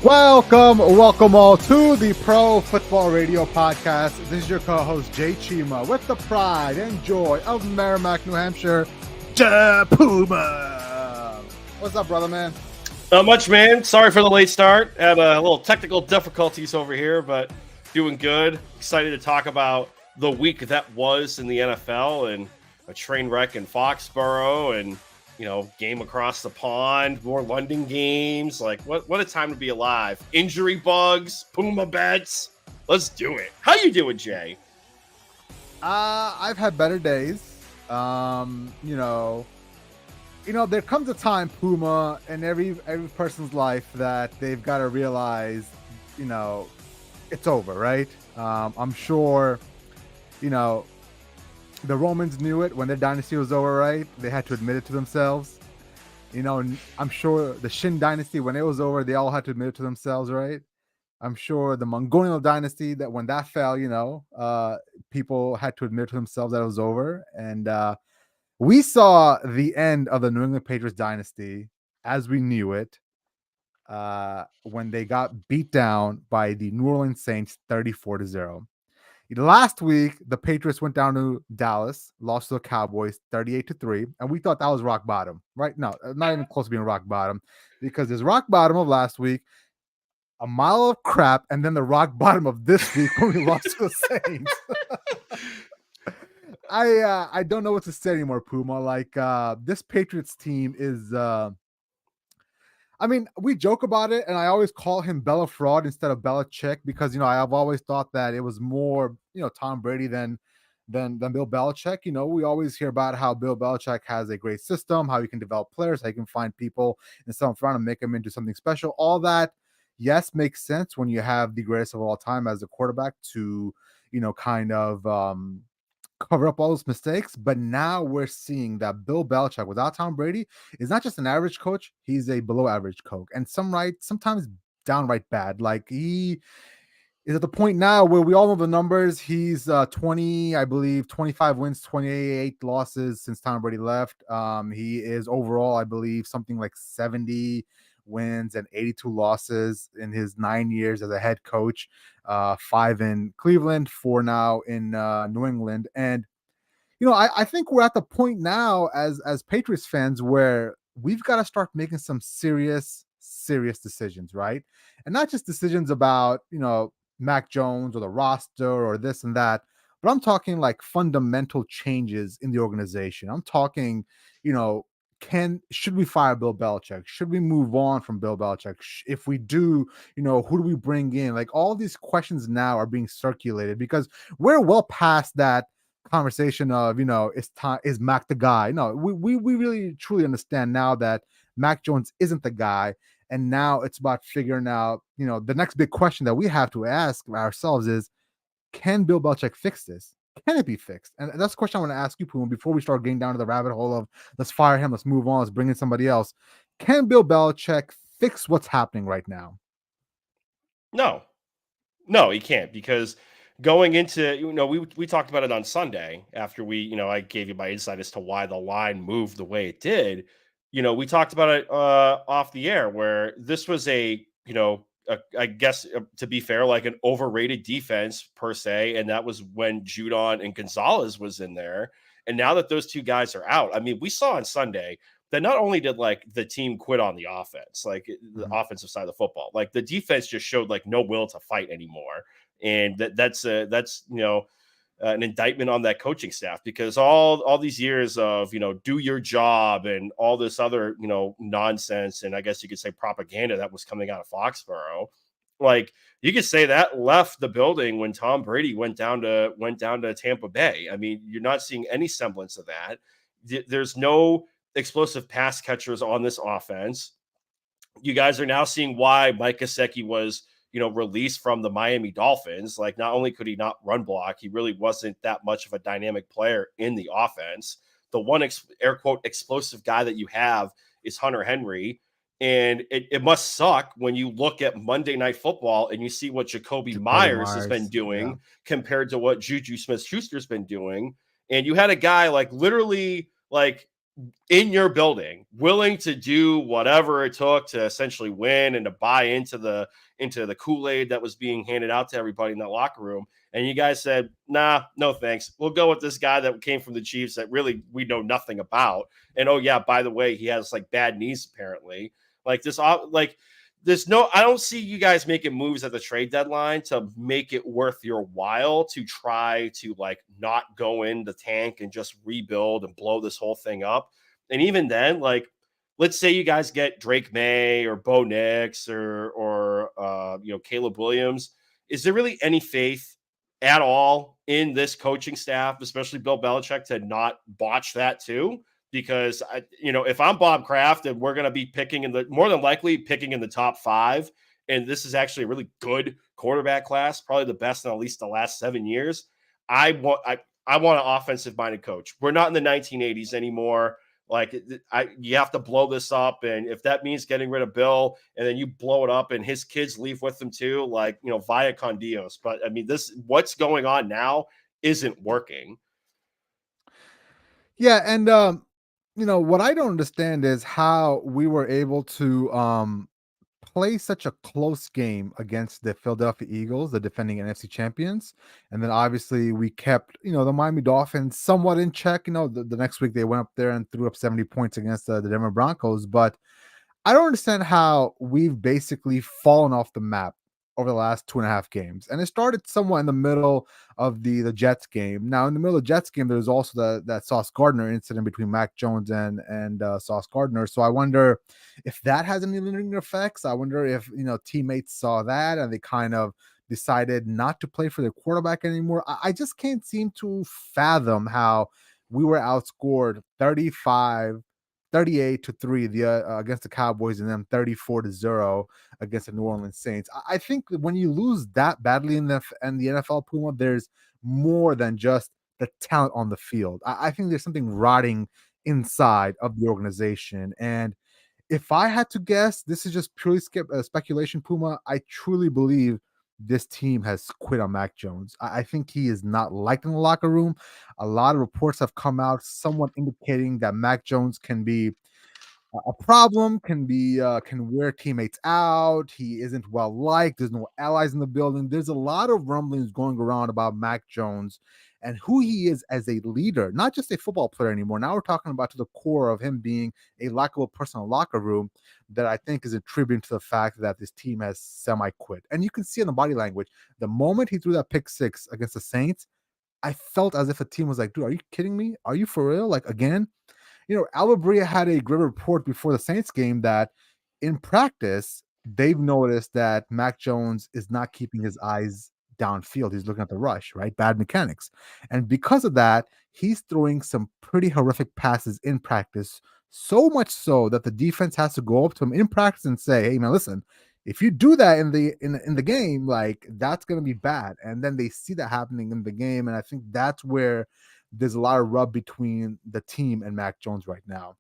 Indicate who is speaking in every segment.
Speaker 1: Welcome all to the Pro Football Radio Podcast. This is your co-host, Jay Chima, with the pride and joy of Merrimack, New Hampshire, Puma. What's up, brother, man?
Speaker 2: Not much, man. Sorry for the late start. Had a little technical difficulties over here, but doing good. Excited to talk about the week that was in the NFL and a train wreck in Foxborough and, game across the pond, more London games. Like, what a time to be alive. Injury bugs, Puma bets. Let's do it. How you doing, Jay?
Speaker 1: I've had better days. There comes a time, Puma, in every person's life that they've got to realize, it's over, right? I'm sure, the Romans knew it when their dynasty was over, right? They had to admit it to themselves. I'm sure the CIN dynasty, when it was over, they all had to admit it to themselves, right? I'm sure the Mongolian dynasty, that when that fell, people had to admit to themselves that it was over. And we saw the end of the New England Patriots dynasty as we knew it when they got beat down by the New Orleans Saints 34-0. Last week, the Patriots went down to Dallas, lost to the Cowboys 38-3, and we thought that was rock bottom, right? No, not even close to being rock bottom, because there's rock bottom of last week, a mile of crap, and then the rock bottom of this week when we lost to the Saints. I don't know what to say anymore, Puma. Like, this Patriots team is... we joke about it, and I always call him Bella Fraud instead of Belichick because, I've always thought that it was more, Tom Brady than Bill Belichick. We always hear about how Bill Belichick has a great system, how he can develop players, how he can find people in some front and make them into something special. All that, yes, makes sense when you have the greatest of all time as a quarterback to, cover up all those mistakes. But now we're seeing that Bill Belichick, without Tom Brady, is not just an average coach, he's a below average coach, and sometimes downright bad. Like, he is at the point now where we all know the numbers. He's 25 wins, 28 losses since Tom Brady left. He is overall, I believe, something like 70 wins and 82 losses in his 9 years as a head coach, 5 in Cleveland, 4 now in New England. And, I think we're at the point now as Patriots fans where we've got to start making some serious decisions, right? And not just decisions about, Mac Jones or the roster or this and that, but I'm talking like fundamental changes in the organization. I'm talking, should we fire Bill Belichick? Should we move on from Bill Belichick? If we do, who do we bring in? Like, all these questions now are being circulated because we're well past that conversation of, is Mac the guy? No, we really truly understand now that Mac Jones isn't the guy. And now it's about figuring out, the next big question that we have to ask ourselves is, can Bill Belichick fix this? Can it be fixed? And that's the question I want to ask you, Puma, before we start getting down to the rabbit hole of let's fire him, let's move on, let's bring in somebody else. Can Bill Belichick fix what's happening right now?
Speaker 2: No, he can't, because going into, we talked about it on Sunday after I gave you my insight as to why the line moved the way it did. We talked about it off the air where this was I guess, to be fair, like an overrated defense per se. And that was when Judon and Gonzalez was in there. And now that those two guys are out, we saw on Sunday that not only did like the team quit on the offense, like the offensive side of the football, like the defense just showed like no will to fight anymore. And that's an indictment on that coaching staff, because all these years of, do your job and all this other, nonsense, and I guess you could say propaganda that was coming out of Foxborough, like you could say that left the building when Tom Brady went down to Tampa Bay. You're not seeing any semblance of that. There's no explosive pass catchers on this offense. You guys are now seeing why Mike Gesicki was released from the Miami Dolphins. Like, not only could he not run block, he really wasn't that much of a dynamic player in the offense. The one air quote explosive guy that you have is Hunter Henry. And it must suck when you look at Monday Night Football and you see what Jacoby Myers has been doing compared to what Juju Smith-Schuster's been doing. And you had a guy like literally like in your building, willing to do whatever it took to essentially win and to buy into the Kool-Aid that was being handed out to everybody in that locker room. And you guys said, nah, no thanks. We'll go with this guy that came from the Chiefs that really we know nothing about. And oh yeah, by the way, he has like bad knees apparently. Like this, like there's no, I don't see you guys making moves at the trade deadline to make it worth your while to try to like not go in the tank and just rebuild and blow this whole thing up. And even then, like, let's say you guys get Drake May or Bo Nix or Caleb Williams. Is there really any faith at all in this coaching staff, especially Bill Belichick, to not botch that too? Because if I'm Bob Kraft and we're going to be picking more than likely picking in the top 5, and this is actually a really good quarterback class, probably the best in at least the last 7 years. I want an offensive minded coach. We're not in the 1980s anymore. Like you have to blow this up, and if that means getting rid of Bill, and then you blow it up, and his kids leave with him too, like via con Dios. But I mean, what's going on now isn't working.
Speaker 1: Yeah, and what I don't understand is how we were able to play such a close game against the Philadelphia Eagles, the defending NFC champions, and then obviously we kept the Miami Dolphins somewhat in check. The next week they went up there and threw up 70 points against the Denver Broncos, but I don't understand how we've basically fallen off the map over the last 2.5 games. And it started somewhat in the middle of the Jets game. Now, in the middle of the Jets game, there's also that Sauce Gardner incident between Mac Jones and Sauce Gardner. So I wonder if that has any lingering effects. I wonder if teammates saw that and they kind of decided not to play for their quarterback anymore. I just can't seem to fathom how we were outscored 38-3 against the Cowboys, and then 34-0 against the New Orleans Saints. I think that when you lose that badly in the NFL, Puma, there's more than just the talent on the field. I think there's something rotting inside of the organization. And if I had to guess, this is just purely speculation, Puma. I truly believe this team has quit on Mac Jones. I think he is not liked in the locker room. A lot of reports have come out, somewhat indicating that Mac Jones can be a problem, can wear teammates out. He isn't well liked. There's no allies in the building. There's a lot of rumblings going around about Mac Jones and who he is as a leader, not just a football player anymore. Now we're talking about to the core of him being a likable person in the locker room that I think is attributing to the fact that this team has semi-quit. And you can see in the body language, the moment he threw that pick six against the Saints, I felt as if the team was like, dude, are you kidding me? Are you for real? Like, again? Albert Bria had a great report before the Saints game that in practice, they've noticed that Mac Jones is not keeping his eyes downfield. He's looking at the rush, right? Bad mechanics. And because of that, he's throwing some pretty horrific passes in practice, so much so that the defense has to go up to him in practice and say, hey, man, listen, if you do that in the game, like that's gonna be bad. And then they see that happening in the game. And I think that's where there's a lot of rub between the team and Mac Jones right now.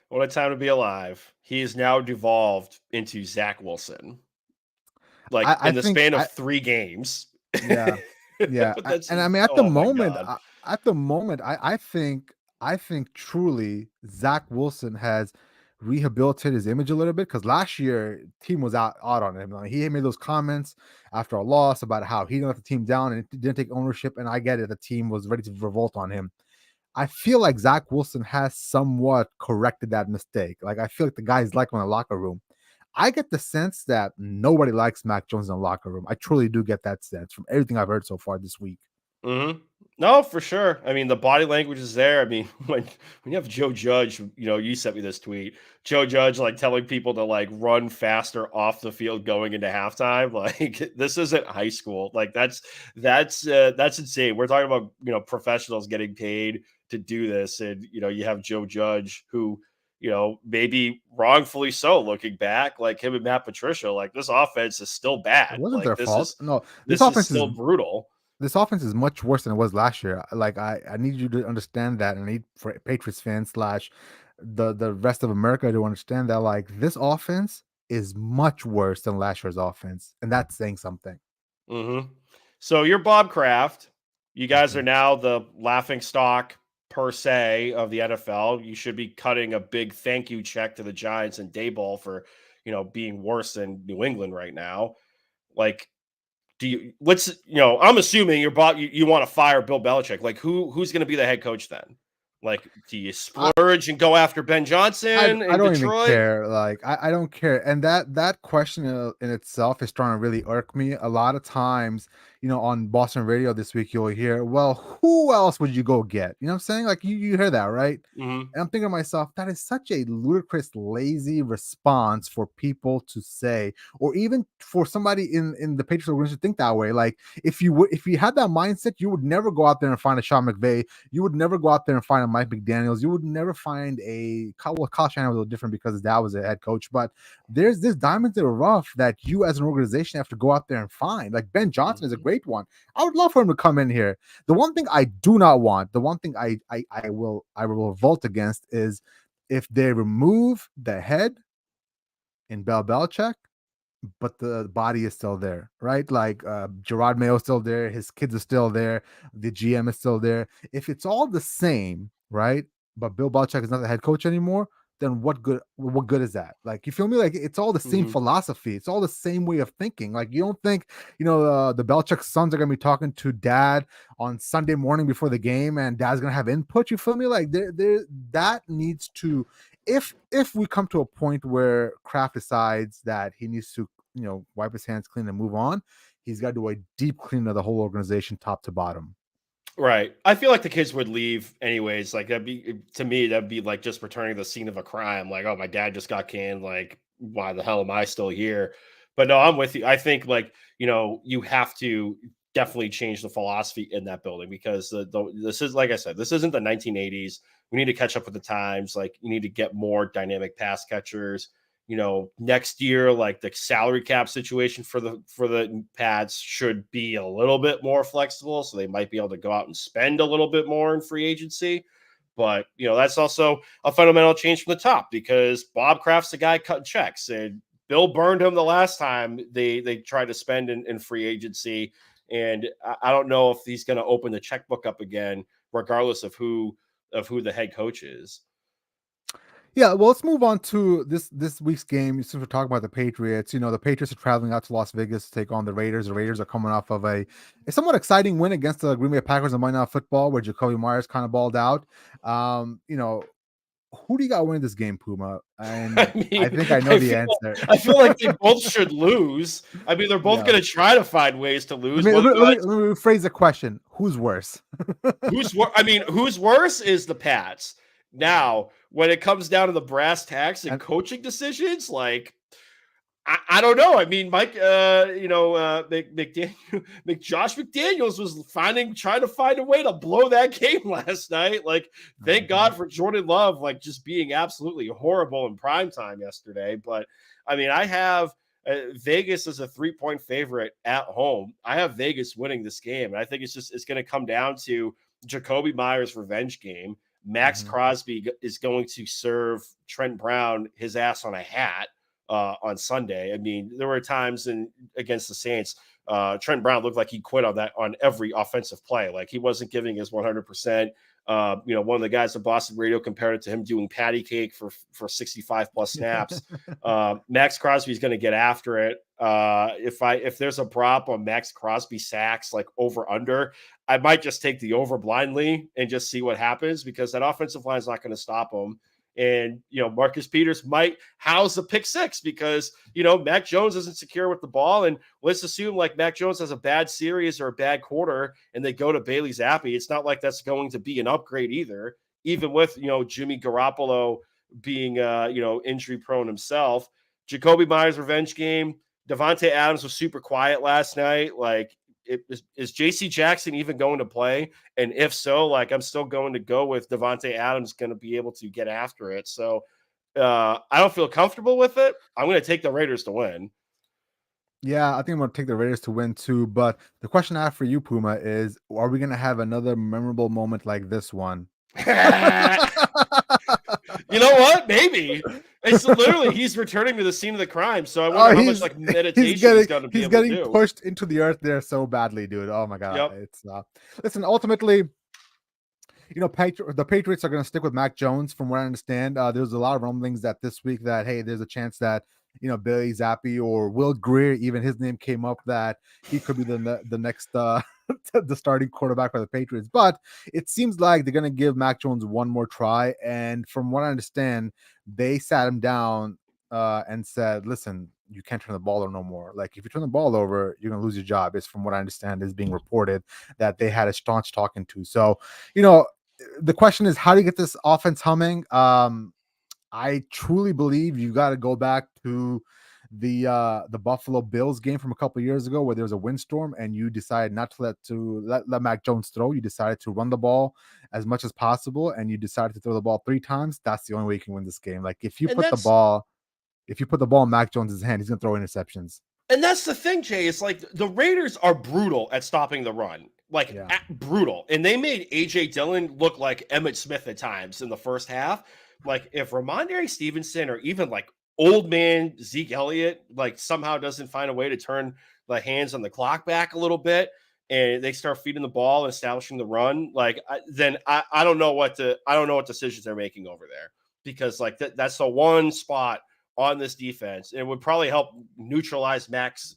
Speaker 2: What a time to be alive. He is now devolved into Zach Wilson, like
Speaker 1: I
Speaker 2: in the
Speaker 1: think
Speaker 2: span of
Speaker 1: I
Speaker 2: 3 games.
Speaker 1: Yeah, yeah,
Speaker 2: But that's
Speaker 1: and I
Speaker 2: just,
Speaker 1: mean
Speaker 2: oh my God.
Speaker 1: at the moment, I think truly Zach Wilson has rehabilitated his image a little bit because last year team was out on him. Like, he made those comments after a loss about how he didn't let the team down and didn't take ownership. And I get it, the team was ready to revolt on him. I feel like Zach Wilson has somewhat corrected that mistake. Like I feel like the guys like him in the locker room. I get the sense that nobody likes Mac Jones in the locker room. I truly do get that sense from everything I've heard so far this week.
Speaker 2: Mhm. No, for sure. I mean, the body language is there. I mean, when you have Joe Judge, you sent me this tweet. Joe Judge like telling people to like run faster off the field going into halftime. Like this isn't high school. Like that's insane. We're talking about professionals getting paid to do this, and you have Joe Judge who maybe wrongfully so looking back, like him and Matt Patricia, like this offense is still
Speaker 1: It
Speaker 2: bad.
Speaker 1: wasn't
Speaker 2: Like
Speaker 1: their
Speaker 2: this
Speaker 1: fault.
Speaker 2: is
Speaker 1: No, this
Speaker 2: this is
Speaker 1: offense is
Speaker 2: still brutal.
Speaker 1: this offense is much worse than it was last year. Like I need you to understand that, and I need for Patriots fans slash the rest of America to understand that like this offense is much worse than last year's offense, and that's saying something.
Speaker 2: Mhm. So you're Bob Kraft. You guys are
Speaker 1: Mhm.
Speaker 2: now the laughing stock per se of the NFL. You should be cutting a big thank you check to the Giants and Dayball for, being worse than New England right now. Like, I'm assuming you want to fire Bill Belichick. Like, who's going to be the head coach then? Like, do you splurge and go after Ben Johnson
Speaker 1: I
Speaker 2: in
Speaker 1: don't even
Speaker 2: Detroit?
Speaker 1: care. Like I don't care. And that question in itself is starting to really irk me. A lot of times, on Boston radio this week, you'll hear, well, who else would you go get? You know what I'm saying? Like you hear that, right?
Speaker 2: Hmm.
Speaker 1: And I'm thinking to myself, that is such a ludicrous, lazy response for people to say, or even for somebody in the Patriots organization to think that way. Like if you had that mindset, you would never go out there and find a Sean McVay. You would never go out there and find a Mike McDaniels. You would never find Kyle Shanahan was a little different because his dad was a head coach. But there's this diamonds in the rough that you as an organization have to go out there and find. Like Ben Johnson is a
Speaker 2: Hmm.
Speaker 1: great one. I would love for him to come in here. The one thing I do not want, the one thing I will revolt against is if they remove the head in Belichick, but the body is still there, right? Like Gerard Mayo is still there, his kids are still there, the GM is still there. If it's all the same, right? But Bill Belichick is not the head coach anymore, then what good is that? Like you feel me? Like it's all the same
Speaker 2: Hmm.
Speaker 1: philosophy, it's all the same way of thinking. Like you don't think the Belichick sons are gonna be talking to dad on Sunday morning before the game, and dad's gonna have input. You feel me? Like there that needs to, if we come to a point where Kraft decides that he needs to wipe his hands clean and move on, he's got to do a deep clean of the whole organization top to bottom.
Speaker 2: Right. I feel like the kids would leave anyways. Like to me, that'd be like just returning to the scene of a crime. Like, oh, my dad just got canned. Like, why the hell am I still here? But no, I'm with you. I think like, you have to definitely change the philosophy in that building because this is, like I said, this isn't the 1980s. We need to catch up with the times. Like, you need to get more dynamic pass catchers. Next year, like the salary cap situation for the Pats should be a little bit more flexible, so they might be able to go out and spend a little bit more in free agency. But that's also a fundamental change from the top because Bob Kraft's the guy cutting checks, and Bill burned him the last time they tried to spend in free agency. And I don't know if he's going to open the checkbook up again, regardless of who the head coach is.
Speaker 1: Yeah, well, let's move on to this week's game. Since we're talking about the Patriots, the Patriots are traveling out to Las Vegas to take on the Raiders. The Raiders are coming off of a somewhat exciting win against the Green Bay Packers on Monday Night Football, where Jacoby Myers kind of balled out. Um, you know, who do you got winning this game, Puma? And
Speaker 2: I
Speaker 1: I
Speaker 2: mean,
Speaker 1: think I know
Speaker 2: I
Speaker 1: the
Speaker 2: feel
Speaker 1: answer.
Speaker 2: I feel like they both should lose. I mean, they're both
Speaker 1: Yeah.
Speaker 2: going to try to find ways to
Speaker 1: Let
Speaker 2: lose.
Speaker 1: me let
Speaker 2: One
Speaker 1: me, let
Speaker 2: guy
Speaker 1: me, let me rephrase the question. Who's worse?
Speaker 2: who's worse is the Pats. Now, when it comes down to the brass tacks and
Speaker 1: And
Speaker 2: coaching decisions, like I don't know. I mean, Mike, Josh McDaniels was trying to find a way to blow that game last night. Like, thank
Speaker 1: Mhm.
Speaker 2: God for Jordan Love, like just being absolutely horrible in prime time yesterday. But I mean, I have Vegas as a 3-point favorite at home. I have Vegas winning this game, and I think it's going to come down to Jacoby Myers' revenge game. Max
Speaker 1: Mhm.
Speaker 2: Crosby is going to serve Trent Brown his ass on a hat on Sunday. I mean, there were times against the Saints, Trent Brown looked like he quit on every offensive play. Like he wasn't giving his 100%. One of the guys at Boston Radio compared it to him doing patty cake for 65 plus snaps. Max Crosby's going to get after it. If there's a prop on Max Crosby sacks, like over under, I might just take the over blindly and just see what happens because that offensive line is not going to stop him. And Marcus Peters might house a pick six because Mac Jones isn't secure with the ball. And let's assume like Mac Jones has a bad series or a bad quarter, and they go to Bailey Zappi. It's not like that's going to be an upgrade either. Even with Jimmy Garoppolo being injury prone himself, Jacoby Myers revenge game. Devontae Adams was super quiet last night. Like, is J.C. Jackson even going to play? And if so, like I'm still going to go with Devontae Adams going to be able to get after it. So I don't feel comfortable with it. I'm going to take the Raiders to win.
Speaker 1: Yeah, I think I'm gonna take the Raiders to win too. But the question I have for you, Puma, is: are we gonna have another memorable moment like this one?
Speaker 2: You know what? Maybe it's literally he's returning to the scene of the crime. So I wonder
Speaker 1: Oh,
Speaker 2: how much
Speaker 1: he's
Speaker 2: like
Speaker 1: he's
Speaker 2: meditation he's
Speaker 1: getting
Speaker 2: going to be
Speaker 1: he's
Speaker 2: able to
Speaker 1: getting
Speaker 2: do.
Speaker 1: pushed into the earth there so badly, dude. Oh my god,
Speaker 2: Yep.
Speaker 1: it's listen. Ultimately, The Patriots are going to stick with Mac Jones, from what I understand. There's a lot of rumblings that this week that, hey, there's a chance that Billy Zappi or Will Greer, even his name came up, that he could be the next the starting quarterback for the Patriots. But it seems like they're going to give Mac Jones one more try. And from what I understand, they sat him down and said, "Listen, you can't turn the ball over no more. Like, if you turn the ball over, you're gonna lose your job." Is from what I understand is being reported that they had a staunch talking to. So, you know, the question is, how do you get this offense humming? I truly believe you got to go back to the Buffalo Bills game from a couple of years ago, where there was a windstorm and you decided not to let Mac Jones throw. You decided to run the ball as much as possible, and you decided to throw the ball 3 times. That's the only way you can win this game. Like,
Speaker 2: And that's
Speaker 1: if you put the ball in Mac Jones's hand, he's gonna throw interceptions.
Speaker 2: And that's the thing, Jay. It's like the Raiders are brutal at stopping the run, like
Speaker 1: Yeah.
Speaker 2: brutal. And they made AJ Dillon look like Emmett Smith at times in the first half. Like if Ramondre Stevenson or even like old man Zeke Elliott like somehow doesn't find a way to turn the hands on the clock back a little bit, and they start feeding the ball and establishing the run, like then I don't know what decisions they're making over there, because like that's the one spot on this defense. It would probably help neutralize Max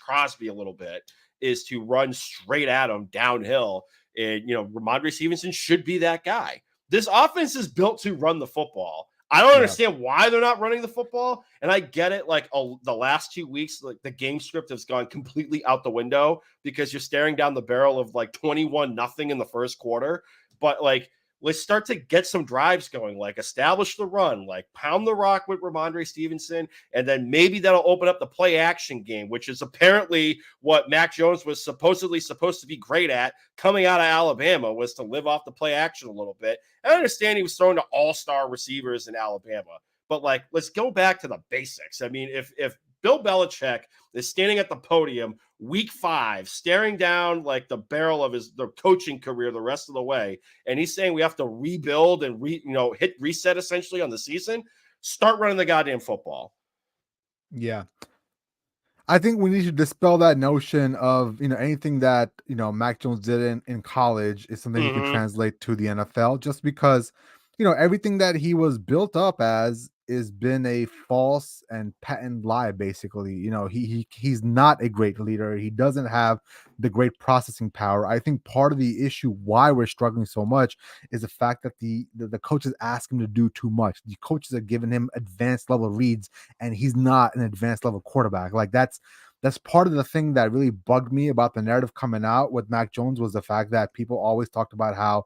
Speaker 2: Crosby a little bit, is to run straight at him downhill. And Ramondre Stevenson should be that guy. This offense is built to run the football. I don't
Speaker 1: Yeah.
Speaker 2: understand why they're not running the football. And I get it. Like the last 2 weeks, like the game script has gone completely out the window because you're staring down the barrel of like 21-0 in the first quarter. But like, let's start to get some drives going, like establish the run, like pound the rock with Ramondre Stevenson, and then maybe that'll open up the play action game, which is apparently what Mac Jones was supposedly supposed to be great at coming out of Alabama, was to live off the play action a little bit. And I understand he was throwing to all-star receivers in Alabama, but like, let's go back to the basics. I mean, if Bill Belichick is standing at the podium week 5, staring down like the barrel of the coaching career the rest of the way, and he's saying we have to rebuild and hit reset essentially on the season, start running the goddamn football.
Speaker 1: Yeah. I think we need to dispel that notion of, anything that, Mac Jones did in college is something he can
Speaker 2: Mm-hmm.
Speaker 1: translate to the NFL, just because, everything that he was built up as is been a false and patent lie, basically. He's not a great leader. He doesn't have the great processing power. I think part of the issue why we're struggling so much is the fact that the coaches ask him to do too much. The coaches are giving him advanced level reads, and he's not an advanced level quarterback. Like, that's part of the thing that really bugged me about the narrative coming out with Mac Jones, was the fact that people always talked about how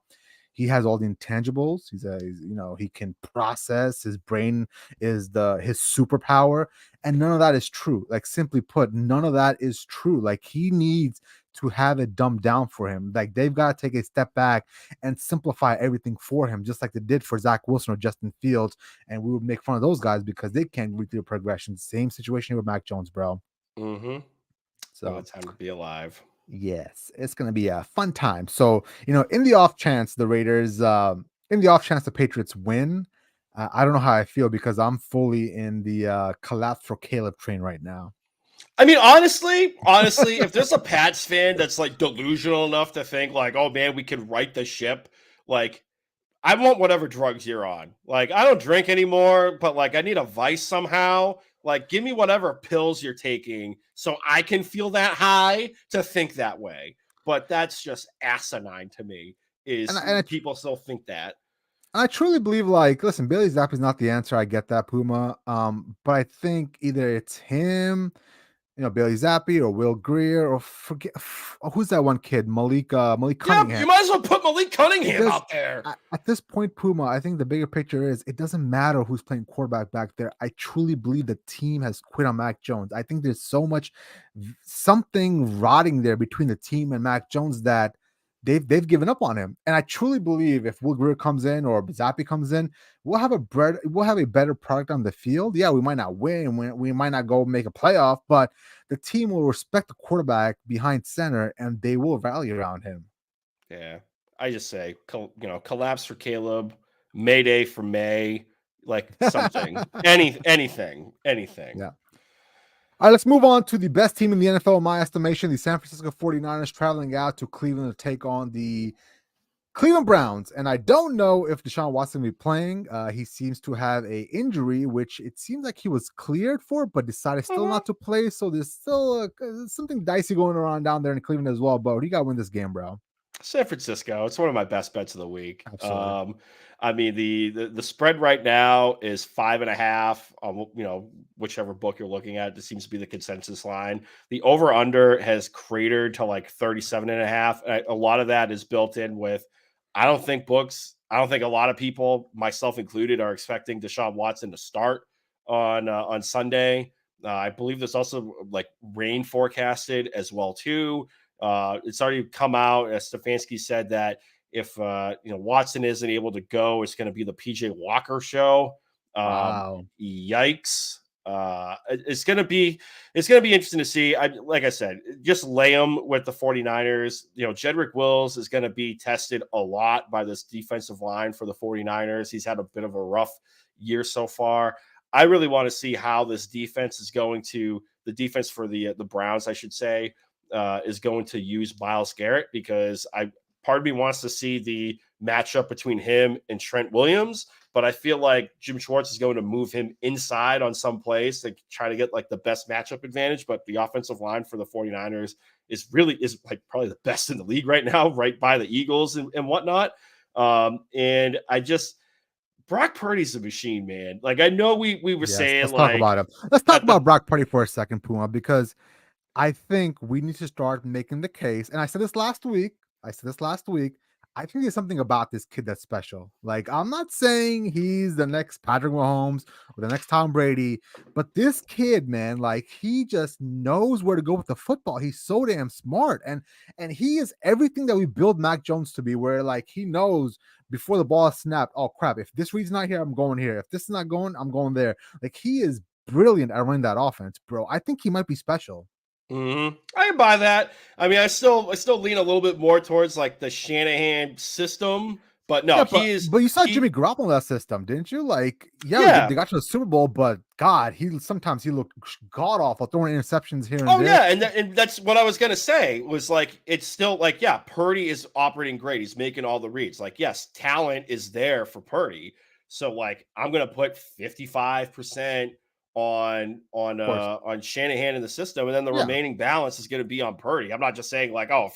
Speaker 1: he has all the intangibles. He can process. His brain is his superpower, and none of that is true. Like, simply put, none of that is true. Like, he needs to have it dumbed down for him. Like, they've got to take a step back and simplify everything for him, just like they did for Zach Wilson or Justin Fields. And we would make fun of those guys because they can't read through progression. Same situation with Mac Jones, bro.
Speaker 2: Mm-hmm. What a
Speaker 1: So
Speaker 2: time to be alive.
Speaker 1: yes, it's gonna be a fun time. So, in the off chance in the off chance the Patriots win, I don't know how I feel, because I'm fully in the collapse for Caleb train right now.
Speaker 2: I mean, honestly, if there's a Pats fan that's like delusional enough to think like, oh man, we can right the ship, like I want whatever drugs you're on. Like, I don't drink anymore, but like, I need a vice somehow. Like, give me whatever pills you're taking so I can feel that high to think that way. But that's just asinine to me,
Speaker 1: And
Speaker 2: is
Speaker 1: I, and I, tr-
Speaker 2: people still think that.
Speaker 1: I truly believe, like, listen, Billy Zappi's not the answer. I get that, Puma. But I think either it's him, Bailey Zappi, or Will Greer, or who's that one kid, Malik
Speaker 2: Yeah, you
Speaker 1: Cunningham.
Speaker 2: might as well put Malik
Speaker 1: It
Speaker 2: Cunningham
Speaker 1: does.
Speaker 2: out there.
Speaker 1: At this point, Puma, I think the bigger picture is it doesn't matter who's playing quarterback back there. I truly believe the team has quit on Mac Jones. I think there's so much something rotting there between the team and Mac Jones that they've given up on him. And I truly believe if Will Greer comes in or Zappi comes in, we'll have a better product on the field. Yeah, we might not win, we might not go make a playoff, but the team will respect the quarterback behind center and they will rally around him.
Speaker 2: Yeah, I just say, collapse for Caleb, Mayday for May, like something, anything.
Speaker 1: Yeah. All right, let's move on to the best team in the NFL, in my estimation, the San Francisco 49ers, traveling out to Cleveland to take on the Cleveland Browns, and I don't know if Deshaun Watson will be playing. He seems to have a injury, which it seems like he was cleared for, but decided still
Speaker 2: Mhm.
Speaker 1: not to play. So there's still something dicey going around down there in Cleveland as well. But you got to win this game, bro.
Speaker 2: San Francisco. It's one of my best bets of the week.
Speaker 1: Absolutely.
Speaker 2: I mean the spread right now is 5.5 on whichever book you're looking at. This seems to be the consensus line. The over under has cratered to like 37.5. A lot of that is built in with. I don't think a lot of people, myself included, are expecting Deshaun Watson to start on Sunday. I believe there's also like rain forecasted as well too. It's already come out, as Stefanski said, that if Watson isn't able to go, it's going to be the PJ Walker show. Um,
Speaker 1: Wow.
Speaker 2: Yikes! It's going to be interesting to see. Like I said, just lay them with the 49ers. Jedrick Wills is going to be tested a lot by this defensive line for the 49ers. He's had a bit of a rough year so far. I really want to see how this defense is going to the defense for the Browns, I should say, is going to use Myles Garrett, because part of me wants to see the matchup between him and Trent Williams, but I feel like Jim Schwartz is going to move him inside on some plays to try to get like the best matchup advantage. But the offensive line for the 49ers is like probably the best in the league right now, right by the Eagles and whatnot. And Brock Purdy's a machine, man. Like I know we were
Speaker 1: Yes,
Speaker 2: saying
Speaker 1: let's talk
Speaker 2: like
Speaker 1: about him. Let's talk
Speaker 2: at the
Speaker 1: about Brock Purdy for a second, Puma, because I think we need to start making the case. And I said this last week. I said this last week. I think there's something about this kid that's special. Like, I'm not saying he's the next Patrick Mahomes or the next Tom Brady, but this kid, man, like he just knows where to go with the football. He's so damn smart. And he is everything that we build Mac Jones to be, where like he knows before the ball is snapped, oh crap, if this read's not here, I'm going here. If this is not going, I'm going there. Like he is brilliant at running that offense, bro. I think he might be special.
Speaker 2: I can buy that. I mean, I still lean a little bit more towards like the Shanahan system, but no,
Speaker 1: Yeah,
Speaker 2: he
Speaker 1: but
Speaker 2: is
Speaker 1: but you saw
Speaker 2: he.
Speaker 1: Jimmy Garoppolo in that system, didn't you? Like, yeah, they
Speaker 2: Yeah.
Speaker 1: got to the Super Bowl, but God, he sometimes he looked god awful, throwing interceptions here and
Speaker 2: Oh
Speaker 1: there.
Speaker 2: yeah, and that's what I was gonna say. Was like it's still like yeah, Purdy is operating great. He's making all the reads. Like yes, talent is there for Purdy. So like I'm gonna put 55%
Speaker 1: Of course,
Speaker 2: on Shanahan in the system, and then the
Speaker 1: yeah,
Speaker 2: remaining balance is gonna be on Purdy. I'm not just saying like oh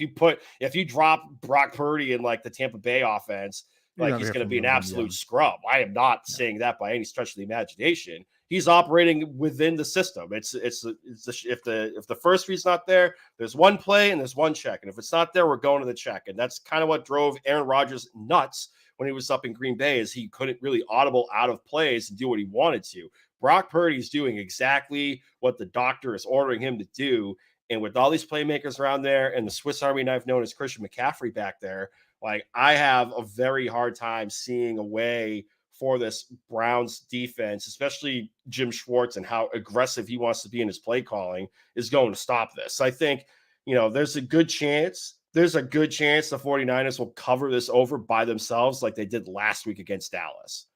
Speaker 2: if you drop Brock Purdy in like the Tampa Bay offense,
Speaker 1: you're
Speaker 2: like
Speaker 1: never
Speaker 2: he's
Speaker 1: hear
Speaker 2: gonna
Speaker 1: from
Speaker 2: be an
Speaker 1: them. Yeah,
Speaker 2: absolute scrub. I am not
Speaker 1: yeah,
Speaker 2: saying that by any stretch of the imagination. He's operating within the system. If the first read's not there, there's one play and there's one check, and if it's not there, we're going to the check, and that's kind of what drove Aaron Rodgers nuts when he was up in Green Bay, is he couldn't really audible out of plays and do what he wanted to. Brock Purdy's doing exactly what the doctor is ordering him to do, and with all these playmakers around there and the Swiss Army knife known as Christian McCaffrey back there, like I have a very hard time seeing a way for this Browns defense, especially Jim Schwartz and how aggressive he wants to be in his play calling, is going to stop this. I think, there's a good chance. There's a good chance the 49ers will cover this over by themselves like they did last week against Dallas.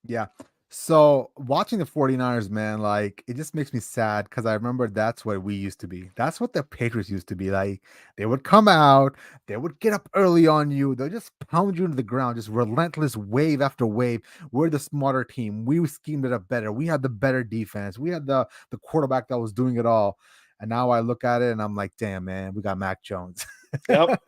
Speaker 1: yeah. So watching the 49ers, man, like it just makes me sad because I remember that's what we used to be. That's what the Patriots used to be. Like they would come out, they would get up early on you, they'll just pound you into the ground, just relentless wave after wave. We're the smarter team. We schemed it up better. We had the better defense. We had the quarterback that was doing it all. And now I look at it and I'm like, damn, man, we got Mac Jones.
Speaker 2: Yep.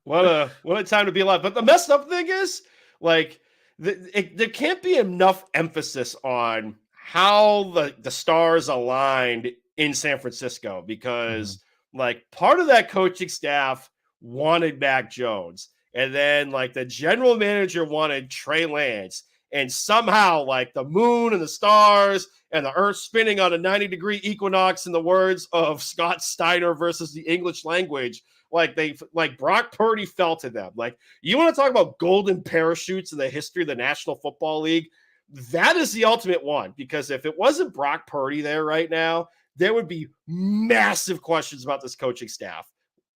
Speaker 2: What a time to be alive. But the messed up thing is, like, there can't be enough emphasis on how the stars aligned in San Francisco,
Speaker 1: Mhm.
Speaker 2: because like part of that coaching staff wanted Mac Jones, and then like the general manager wanted Trey Lance, and somehow like the moon and the stars and the earth spinning on a 90-degree equinox, in the words of Scott Steiner versus the English language, like Brock Purdy fell to them. Like, you want to talk about golden parachutes in the history of the National Football League? That is the ultimate one, because if it wasn't Brock Purdy there right now, there would be massive questions about this coaching staff.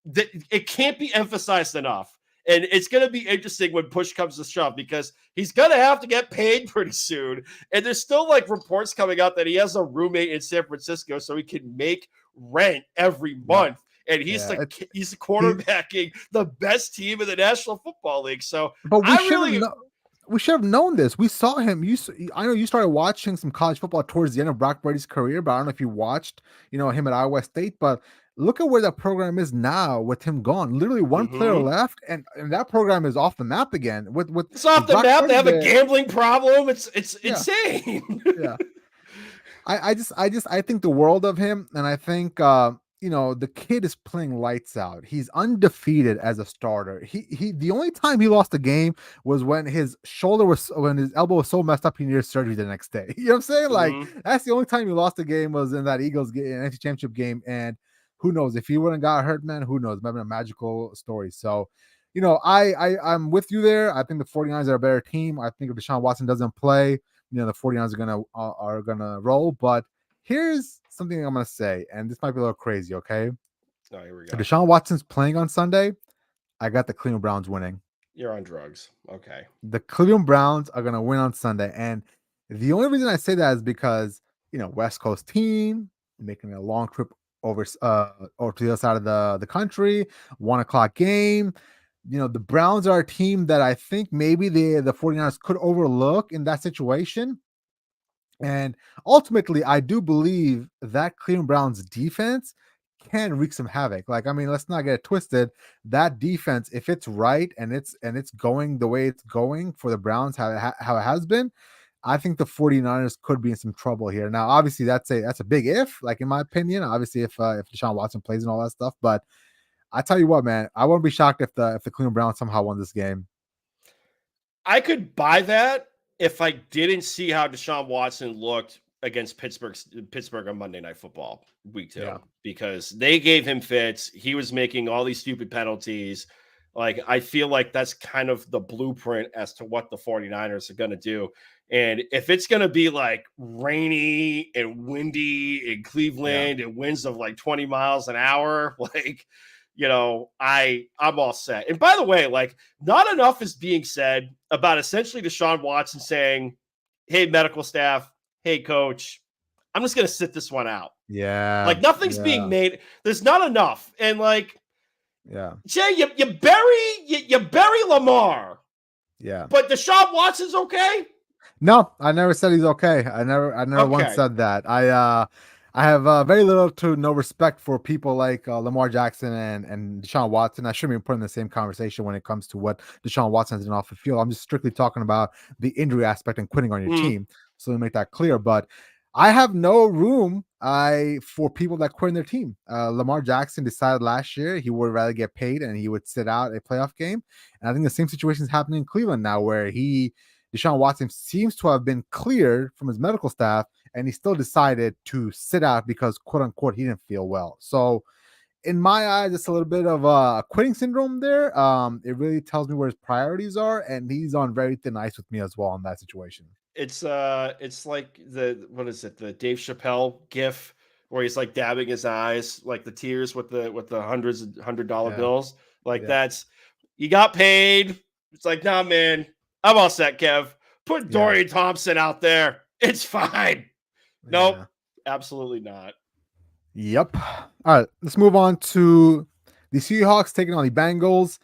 Speaker 2: It can't be emphasized enough. And it's going to be interesting when push comes to shove, because he's going to have to get paid pretty soon. And there's still like reports coming out that he has a roommate in San Francisco so he can make rent every
Speaker 1: Yep.
Speaker 2: month. and
Speaker 1: Yeah,
Speaker 2: he's
Speaker 1: he
Speaker 2: quarterbacking the best team in the National Football League. So
Speaker 1: but
Speaker 2: I really,
Speaker 1: we should have known this. We saw him. I know you started watching some college football towards the end of Brock Brady's career, but I don't know if you watched, him at Iowa State. But look at where that program is now with him gone. Literally one player
Speaker 2: Mhm.
Speaker 1: left, and that program is off the map again.
Speaker 2: It's off
Speaker 1: With
Speaker 2: the
Speaker 1: Brock
Speaker 2: map. They
Speaker 1: Purdy
Speaker 2: have a
Speaker 1: there.
Speaker 2: gambling problem. It's
Speaker 1: Yeah,
Speaker 2: insane.
Speaker 1: yeah. I think the world of him, and I think the kid is playing lights out. He's undefeated as a starter. He the only time he lost a game was when his elbow was so messed up he needed surgery the next day. You know what I'm saying? Like
Speaker 2: Mhm.
Speaker 1: that's the only time he lost a game was in that Eagles game, NFC Championship game. And who knows if he wouldn't got hurt, man? Who knows? It might have been a magical story. So. I'm with you there. I think the 49ers are a better team. I think if Deshaun Watson doesn't play, the 49ers are gonna roll. But here's something I'm gonna say, and this might be a little crazy, okay?
Speaker 2: Oh, here we
Speaker 1: If
Speaker 2: go.
Speaker 1: Deshaun Watson's playing on Sunday, I got the Cleveland Browns winning.
Speaker 2: You're on drugs. Okay.
Speaker 1: The Cleveland Browns are gonna win on Sunday. And the only reason I say that is because, West Coast team making a long trip over to the other side of the country, 1 o'clock game. The Browns are a team that I think maybe the 49ers could overlook in that situation. And ultimately, I do believe that Cleveland Browns defense can wreak some havoc. Like, I mean, let's not get it twisted. That defense, if it's right and it's going the way it's going for the Browns, how it has been, I think the 49ers could be in some trouble here. Now, obviously, that's a big if, like in my opinion. Obviously, if Deshaun Watson plays and all that stuff, but I tell you what, man, I wouldn't be shocked if the Cleveland Browns somehow won this game.
Speaker 2: I could buy that if I didn't see how Deshaun Watson looked against Pittsburgh on Monday Night Football week
Speaker 1: Yeah.
Speaker 2: 2, because they gave him fits. He was making all these stupid penalties. Like, I feel like that's kind of the blueprint as to what the 49ers are going to do. And if it's going to be like rainy and windy in
Speaker 1: Yeah.
Speaker 2: Cleveland and winds of like 20 miles an hour, like, I'm all set. And by the way, like, not enough is being said about essentially Deshaun Watson saying, "Hey, medical staff, hey, coach, I'm just going to sit this one out."
Speaker 1: Yeah.
Speaker 2: Like, nothing's being
Speaker 1: Yeah.
Speaker 2: made. There's not enough. And like,
Speaker 1: Yeah.
Speaker 2: Jay, you bury Lamar,
Speaker 1: Yeah.
Speaker 2: but Deshaun Watson's okay.
Speaker 1: No, I never said he's okay. I never once
Speaker 2: Okay.
Speaker 1: said that. I have very little to no respect for people like Lamar Jackson and Deshaun Watson. I shouldn't be put in the same conversation when it comes to what Deshaun Watson has done off the field. I'm just strictly talking about the injury aspect and quitting on your
Speaker 2: Mm.
Speaker 1: team. So to make that clear, but I have no room for people that quit in their team. Lamar Jackson decided last year he would rather get paid and he would sit out a playoff game. And I think the same situation is happening in Cleveland now, where Deshaun Watson seems to have been cleared from his medical staff, and he still decided to sit out because, quote unquote, he didn't feel well. So, in my eyes, it's a little bit of a quitting syndrome there. It really tells me where his priorities are, and he's on very thin ice with me as well in that situation.
Speaker 2: It's like what is it? The Dave Chappelle gif where he's like dabbing his eyes, like the tears with the $100
Speaker 1: Yeah,
Speaker 2: bills. Like,
Speaker 1: yeah,
Speaker 2: that's, you got paid. It's like, nah, man, I'm all set, Kev. Put
Speaker 1: yeah,
Speaker 2: Dorian Thompson out there. It's fine. Nope,
Speaker 1: yeah.
Speaker 2: absolutely not.
Speaker 1: Yep. All right, let's move on to the Seahawks taking on the Bengals.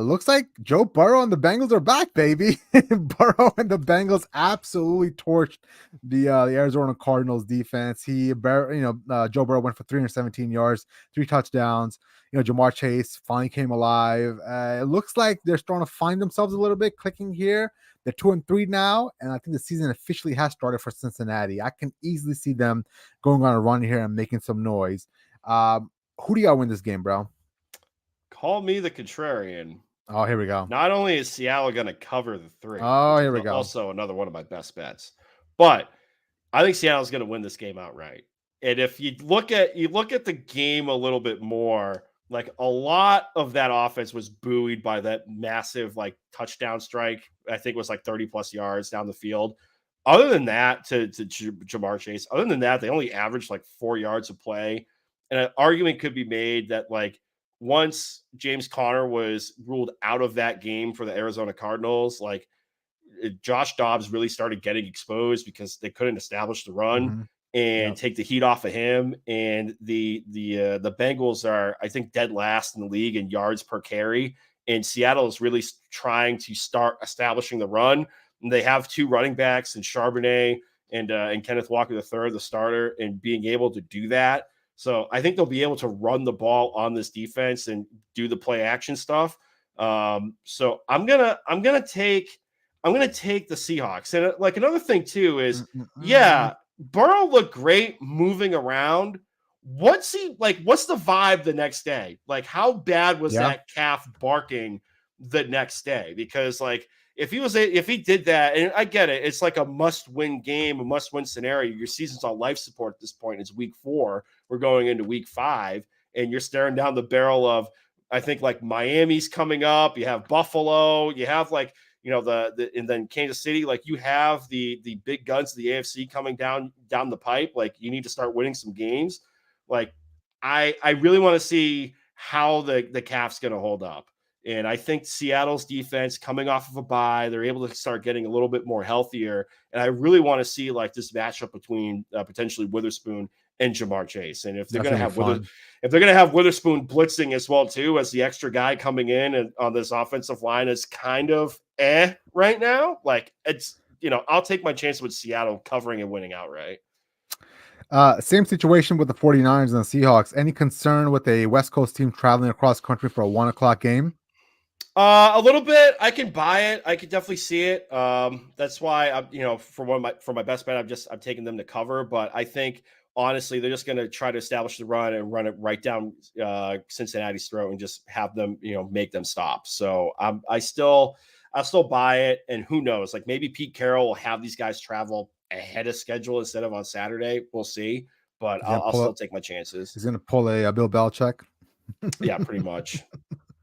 Speaker 1: Looks like Joe Burrow and the Bengals are back, baby. Burrow and the Bengals absolutely torched the Arizona Cardinals defense. Joe Burrow went for 317 yards, 3 touchdowns. Jamar Chase finally came alive. It looks like they're starting to find themselves a little bit, clicking here. They're 2-3 now, and I think the season officially has started for Cincinnati. I can easily see them going on a run here and making some noise. Who do y'all win this game, bro?
Speaker 2: Call me the contrarian.
Speaker 1: Oh, here we go.
Speaker 2: Not only is Seattle going to cover the 3,
Speaker 1: Oh,
Speaker 2: which
Speaker 1: here
Speaker 2: is
Speaker 1: we go.
Speaker 2: also another one of my best bets, but I think Seattle's going to win this game outright. And if you look at the game a little bit more, like, a lot of that offense was buoyed by that massive like touchdown strike. I think it was like 30 plus yards down the field. Other than that, to Jamar Chase, other than that, they only averaged like 4 yards of play. And an argument could be made that, like, once James Conner was ruled out of that game for the Arizona Cardinals, like, Josh Dobbs really started getting exposed because they couldn't establish the run.
Speaker 1: Mm-hmm.
Speaker 2: and
Speaker 1: Yep.
Speaker 2: take the heat off of him. And the Bengals are, I think, dead last in the league in yards per carry. And Seattle is really trying to start establishing the run. And they have two running backs in Charbonnet and Kenneth Walker III, the starter, and being able to do that. So I think they'll be able to run the ball on this defense and do the play action stuff. So I'm gonna take the Seahawks. And like another thing too is,
Speaker 1: Mm-mm-mm.
Speaker 2: yeah, Burrow looked great moving around. What's he like? What's the vibe the next day? Like, how bad was
Speaker 1: Yeah,
Speaker 2: that calf barking the next day? Because like, if he did that, and I get it, it's like a must-win game, a must-win scenario. Your season's on life support at this point. It's week 4. We're going into week 5, and you're staring down the barrel of, I think, like Miami's coming up. You have Buffalo. You have like, and then Kansas City. Like, you have the big guns of the AFC coming down the pipe. Like, you need to start winning some games. Like, I really want to see how the calf's going to hold up. And I think Seattle's defense coming off of a bye, they're able to start getting a little bit more healthier. And I really want to see like this matchup between potentially Witherspoon and Jamar Chase. And if they're
Speaker 1: that's
Speaker 2: going to
Speaker 1: gonna be
Speaker 2: have
Speaker 1: fun.
Speaker 2: Witherspoon blitzing as well too, as the extra guy coming in and on this offensive line, is kind of right now. Like, it's, I'll take my chance with Seattle covering and winning outright.
Speaker 1: Same situation with the 49ers and the Seahawks. Any concern with a West Coast team traveling across country for a 1 o'clock game?
Speaker 2: A little bit. I can buy it. I could definitely see it. That's why I'm, for my best bet, I'm taking them to cover. But I think honestly, they're just going to try to establish the run and run it right down Cincinnati's throat and just have them, make them stop. So I'll still buy it. And who knows? Like, maybe Pete Carroll will have these guys travel ahead of schedule instead of on Saturday. We'll see. But
Speaker 1: He's gonna
Speaker 2: I'll
Speaker 1: pull
Speaker 2: still
Speaker 1: up.
Speaker 2: take my chances.
Speaker 1: He's gonna pull a Bill Belichick.
Speaker 2: Yeah, pretty much.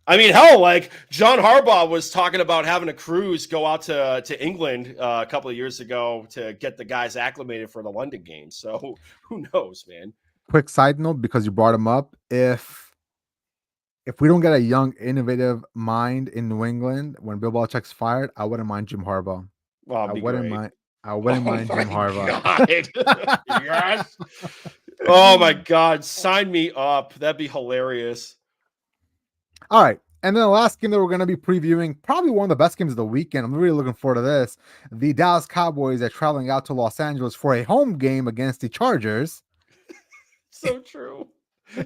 Speaker 2: I mean, hell, like John Harbaugh was talking about having a cruise go out to England a couple of years ago to get the guys acclimated for the London game. So who knows, man?
Speaker 1: Quick side note, because you brought him up, if we don't get a young, innovative mind in New England when Bill Belichick's fired, I wouldn't mind Jim Harbaugh.
Speaker 2: Well,
Speaker 1: I
Speaker 2: it'd be
Speaker 1: wouldn't
Speaker 2: great.
Speaker 1: mind. I wouldn't
Speaker 2: Oh
Speaker 1: mind
Speaker 2: my
Speaker 1: Jim Harbaugh.
Speaker 2: god! Yes. Oh my god! Sign me up. That'd be hilarious.
Speaker 1: All right. And then the last game that we're going to be previewing, probably one of the best games of the weekend. I'm really looking forward to this. The Dallas Cowboys are traveling out to Los Angeles for a home game against the Chargers.
Speaker 2: So true.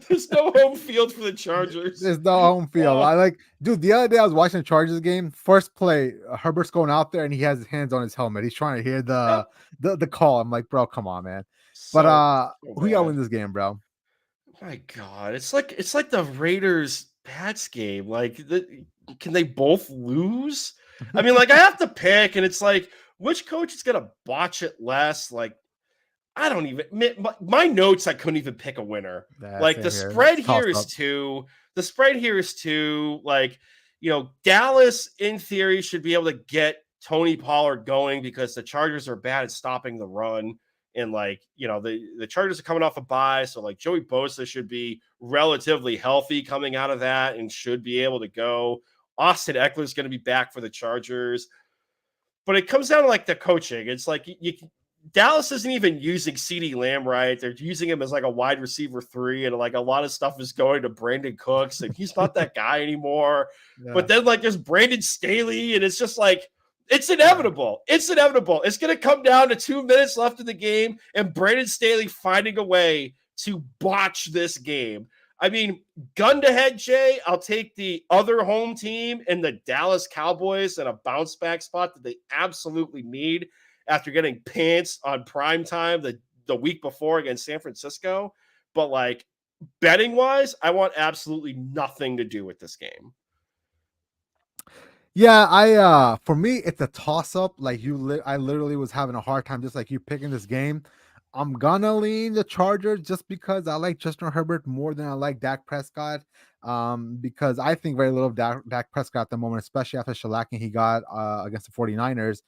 Speaker 2: There's no home field for the Chargers.
Speaker 1: There's no home field.
Speaker 2: Oh,
Speaker 1: I like, dude. The other day I was watching the Chargers game. First play, Herbert's going out there and he has his hands on his helmet. He's trying to hear
Speaker 2: yep.
Speaker 1: the call. I'm like, bro, come on, man. But
Speaker 2: So
Speaker 1: who y'all
Speaker 2: bad.
Speaker 1: win this game, bro?
Speaker 2: My God, it's like the Raiders Pats game. Like, can they both lose? I mean, like, I have to pick, and it's like, which coach is gonna botch it less? Like, I don't even my notes. I couldn't even pick a winner. Like,
Speaker 1: Same here. It's toss up.
Speaker 2: The spread here is 2. Like, Dallas in theory should be able to get Tony Pollard going because the Chargers are bad at stopping the run. And like, the Chargers are coming off a bye. So like Joey Bosa should be relatively healthy coming out of that and should be able to go. Austin Eckler is going to be back for the Chargers. But it comes down to like the coaching. It's like Dallas isn't even using CeeDee Lamb right. They're using him as like a wide receiver 3, and like a lot of stuff is going to Brandon Cooks, and he's not that guy anymore. But
Speaker 1: Yeah.
Speaker 2: then like there's Brandon Staley, and it's just like it's
Speaker 1: Yeah.
Speaker 2: inevitable. It's inevitable. It's going to come down to 2 minutes left in the game, and Brandon Staley finding a way to botch this game. I mean, gun to head, Jay, I'll take the other home team in the Dallas Cowboys in a bounce back spot that they absolutely need after getting pants on prime time the week before against San Francisco. But like, betting wise, I want absolutely nothing to do with this game.
Speaker 1: Yeah, for me it's a toss up. Like I literally was having a hard time just like you picking this game. I'm gonna lean the Chargers just because I like Justin Herbert more than I like Dak Prescott. Because I think very little of Dak Prescott at the moment, especially after shellacking he got against the 49ers.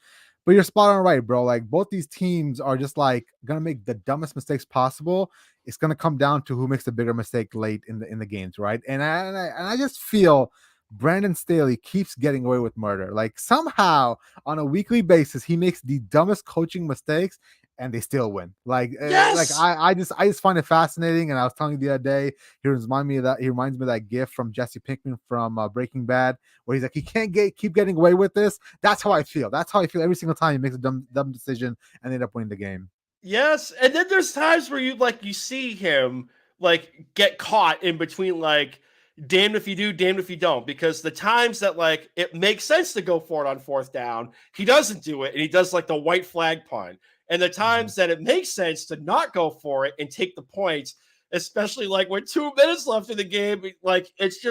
Speaker 1: But you're spot on right, bro. Like both these teams are just like gonna make the dumbest mistakes possible. It's gonna come down to who makes the bigger mistake late in the games, right? And I just feel Brandon Staley keeps getting away with murder. Like somehow on a weekly basis, he makes the dumbest coaching mistakes and they still win.
Speaker 2: Yes.
Speaker 1: I just find it fascinating. And I was telling you the other day, he reminds me of that. He reminds me of that gif from Jesse Pinkman from Breaking Bad, where he's like, he can't keep getting away with this. That's how I feel. That's how I feel every single time he makes a dumb decision and end up winning the game.
Speaker 2: Yes, and then there's times where you see him like get caught in between like damned if you do, damned if you don't, because the times that like it makes sense to go for it on fourth down, he doesn't do it and he does like the white flag punt. And the
Speaker 1: Mhm.
Speaker 2: times that it makes sense to not go for it and take the points, especially like with 2 minutes left in the game, like it's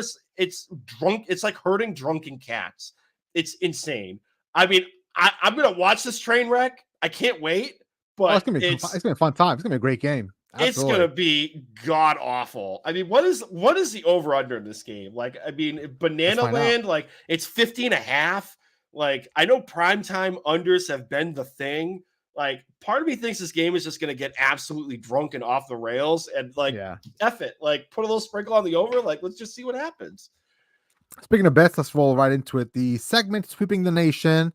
Speaker 2: drunk, it's like herding drunken cats. It's insane. I mean, I'm gonna watch this train wreck. I can't wait,
Speaker 1: Oh,
Speaker 2: but
Speaker 1: it's gonna be a fun time. It's gonna be a great game.
Speaker 2: it's gonna
Speaker 1: Absolutely.
Speaker 2: be god awful. I mean, what is the over under in this game? Like, I mean,
Speaker 1: Let's
Speaker 2: Banana
Speaker 1: find out.
Speaker 2: Land, like it's 15 and a half. Like, I know primetime unders have been the thing. Like, part of me thinks this game is just gonna get absolutely drunk and off the rails, and like,
Speaker 1: Yeah.
Speaker 2: F it, like put a little sprinkle on the over. Like, let's just see what happens.
Speaker 1: Speaking of bets, let's roll right into it. The segment sweeping the nation,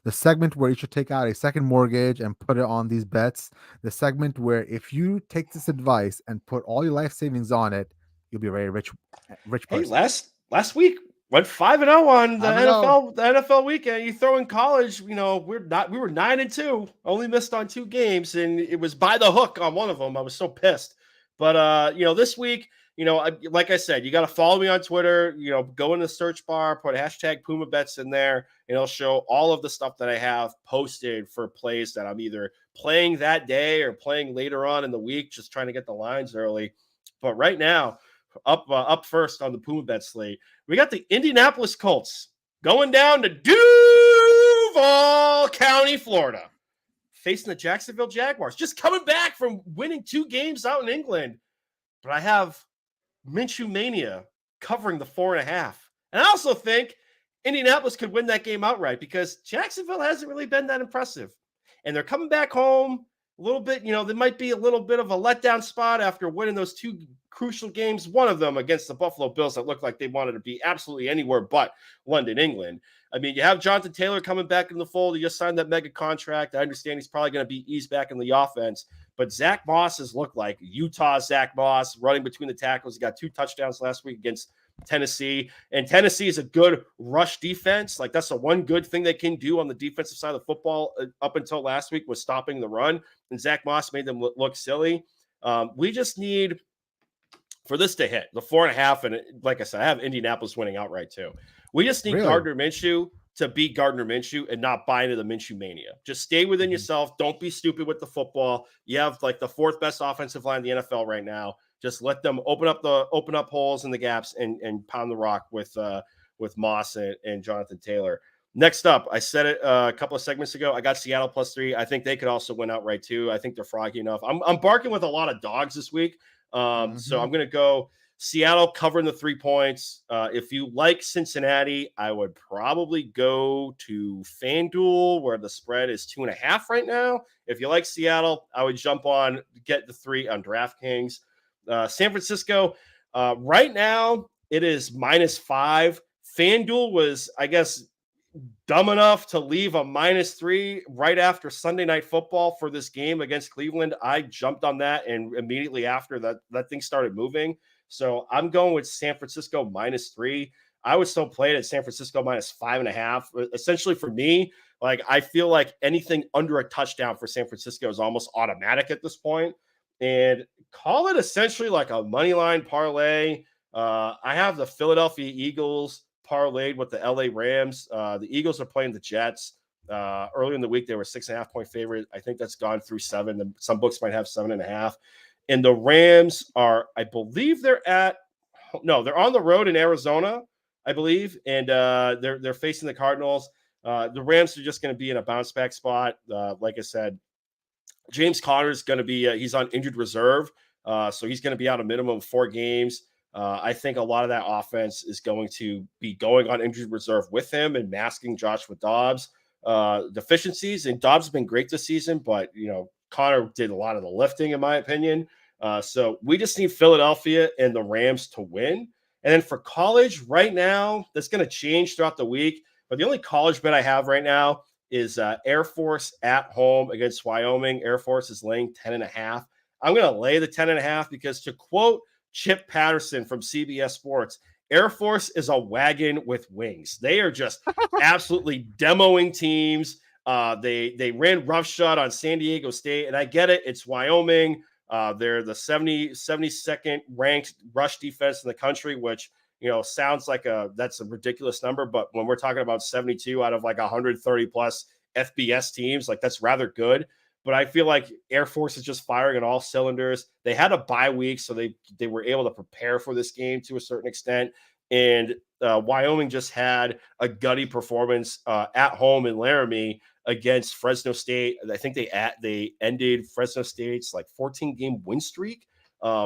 Speaker 1: the segment where you should take out a second mortgage and put it on these bets, the segment where if you take this advice and put all your life savings on it, you'll be a very rich
Speaker 2: Hey,
Speaker 1: person.
Speaker 2: last week went 5-0 on the
Speaker 1: 5-0.
Speaker 2: NFL weekend. You throw in college, we were 9-2, only missed on 2 games, and it was by the hook on one of them. I was so pissed. But this week, like I said, you got to follow me on Twitter. Go in the search bar, put hashtag Puma Bets in there, and it'll show all of the stuff that I have posted for plays that I'm either playing that day or playing later on in the week, just trying to get the lines early. But right now, up first on the Puma Bet slate, we got the Indianapolis Colts going down to Duval County, Florida, facing the Jacksonville Jaguars, just coming back from winning 2 games out in England. But I have Minshew Mania covering the 4.5. And I also think Indianapolis could win that game outright because Jacksonville hasn't really been that impressive. And they're coming back home a little bit. There might be a little bit of a letdown spot after winning those 2 crucial games, one of them against the Buffalo Bills that looked like they wanted to be absolutely anywhere but London, England. I mean, you have Jonathan Taylor coming back in the fold. He just signed that mega contract. I understand he's probably going to be eased back in the offense. But Zach Moss has looked like Utah Zach Moss running between the tackles. He got 2 touchdowns last week against Tennessee. And Tennessee is a good rush defense. Like, that's the one good thing they can do on the defensive side of the football up until last week was stopping the run. And Zach Moss made them look silly. We just need for this to hit the 4.5. And like I said, I have Indianapolis winning outright too. We just need
Speaker 1: Really?
Speaker 2: Gardner Minshew to beat Gardner Minshew and not buy into the Minshew mania. Just stay within
Speaker 1: Mhm.
Speaker 2: yourself. Don't be stupid with the football. You have like the 4th best offensive line in the NFL right now. Just let them open up holes in the gaps and pound the rock with Moss and Jonathan Taylor. Next up, I said it a couple of segments ago. I got Seattle +3. I think they could also win outright too. I think they're froggy enough. I'm barking with a lot of dogs this week. So
Speaker 1: Mhm.
Speaker 2: I'm going to go Seattle covering the 3 points. If you like Cincinnati, I would probably go to FanDuel where the spread is 2.5 right now. If you like Seattle, I would jump on, get the 3 on DraftKings. San Francisco, right now it is -5. FanDuel was, I guess, dumb enough to leave a -3 right after Sunday Night Football for this game against Cleveland. I jumped on that, and immediately after that thing started moving. So I'm going with San Francisco -3. I would still play it at San Francisco -5.5. Essentially, for me, like I feel like anything under a touchdown for San Francisco is almost automatic at this point, and call it essentially like a money line parlay. I have the Philadelphia Eagles parlayed with the LA Rams. The Eagles are playing the Jets. Earlier in the week, they were 6.5-point favorite. I think that's gone through 7. Some books might have 7.5. And the Rams are, I believe they're on the road in Arizona, I believe, and they're facing the Cardinals. The Rams are just going to be in a bounce back spot. Like I said, James Conner is going to be he's on injured reserve, so he's going to be out a minimum of 4 games. I think a lot of that offense is going to be going on injured reserve with him and masking Joshua Dobbs' deficiencies. And Dobbs has been great this season, but Connor did a lot of the lifting, in my opinion. So we just need Philadelphia and the Rams to win. And then for college right now, that's going to change throughout the week. But the only college bet I have right now is Air Force at home against Wyoming. Air Force is laying 10.5. I'm going to lay the 10.5 because, to quote Chip Patterson from CBS Sports, Air Force is a wagon with wings. They are just absolutely demoing teams. They ran roughshod on San Diego State, and I get it. It's Wyoming. They're the 72nd ranked rush defense in the country, which sounds like that's a ridiculous number. But when we're talking about 72 out of like 130 plus FBS teams, like that's rather good. But I feel like Air Force is just firing on all cylinders. They had a bye week, so they were able to prepare for this game to a certain extent. And Wyoming just had a gutty performance at home in Laramie against Fresno State. I think they ended Fresno State's like 14-game win streak.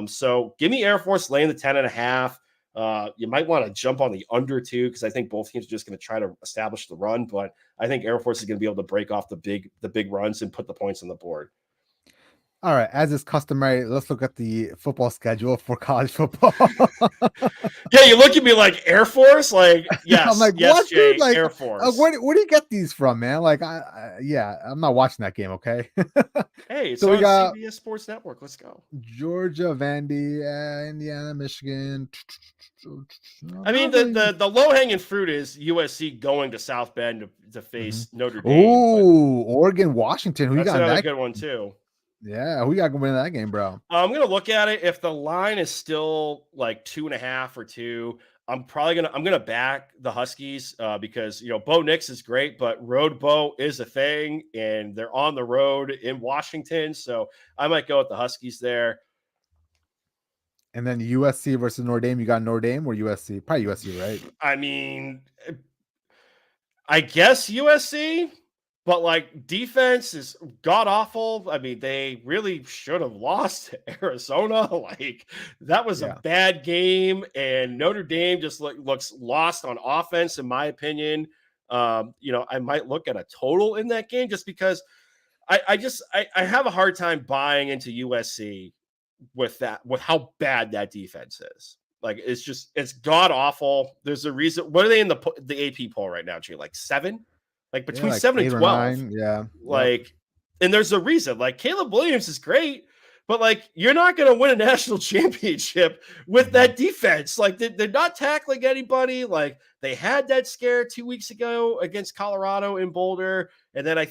Speaker 2: So give me Air Force laying the 10.5. You might want to jump on the under too, because I think both teams are just going to try to establish the run. But I think Air Force is going to be able to break off the big runs and put the points on the board.
Speaker 1: All right, as is customary, let's look at the football schedule for college football.
Speaker 2: Yeah, you look at me like Air Force, like yes,
Speaker 1: I'm like,
Speaker 2: yes,
Speaker 1: what,
Speaker 2: Jay,
Speaker 1: dude? Like,
Speaker 2: Air Force.
Speaker 1: where do you get these from, man? Like, yeah, I'm not watching that game. Okay.
Speaker 2: Hey, it's
Speaker 1: So we
Speaker 2: on
Speaker 1: got
Speaker 2: CBS Sports Network. Let's go.
Speaker 1: Georgia, Vandy, Indiana, Michigan.
Speaker 2: I mean,
Speaker 1: Not really.
Speaker 2: the low hanging fruit is USC going to South Bend to face Notre Dame, but
Speaker 1: Oh, Oregon, Washington. Who you
Speaker 2: that's
Speaker 1: got in
Speaker 2: another
Speaker 1: that?
Speaker 2: good one too.
Speaker 1: Yeah, who you got going in that game, bro?
Speaker 2: I'm gonna look at it. If the line is still like 2.5 or 2, I'm gonna back the Huskies because Bo Nix is great, but road Bo is a thing, and they're on the road in Washington, so I might go with the Huskies there.
Speaker 1: And then USC versus Notre Dame. You got Notre Dame or USC? Probably USC, right?
Speaker 2: I mean, I guess USC, but like defense is god awful. I mean, they really should have lost to Arizona. Like that was a
Speaker 1: Yeah.
Speaker 2: bad game, and Notre Dame just looks lost on offense, in my opinion. I might look at a total in that game just because I have a hard time buying into USC with how bad that defense is. Like it's god awful. There's a reason. What are they in the AP poll right now, Jay? Like 7? Like
Speaker 1: Yeah,
Speaker 2: between
Speaker 1: like
Speaker 2: 7 and
Speaker 1: 8 or
Speaker 2: 12.
Speaker 1: 9. Yeah. Yep.
Speaker 2: Like, and there's a reason. Like Caleb Williams is great, but like you're not going to win a national championship with that defense. Like they're not tackling anybody. Like they had that scare 2 weeks ago against Colorado in Boulder, and then I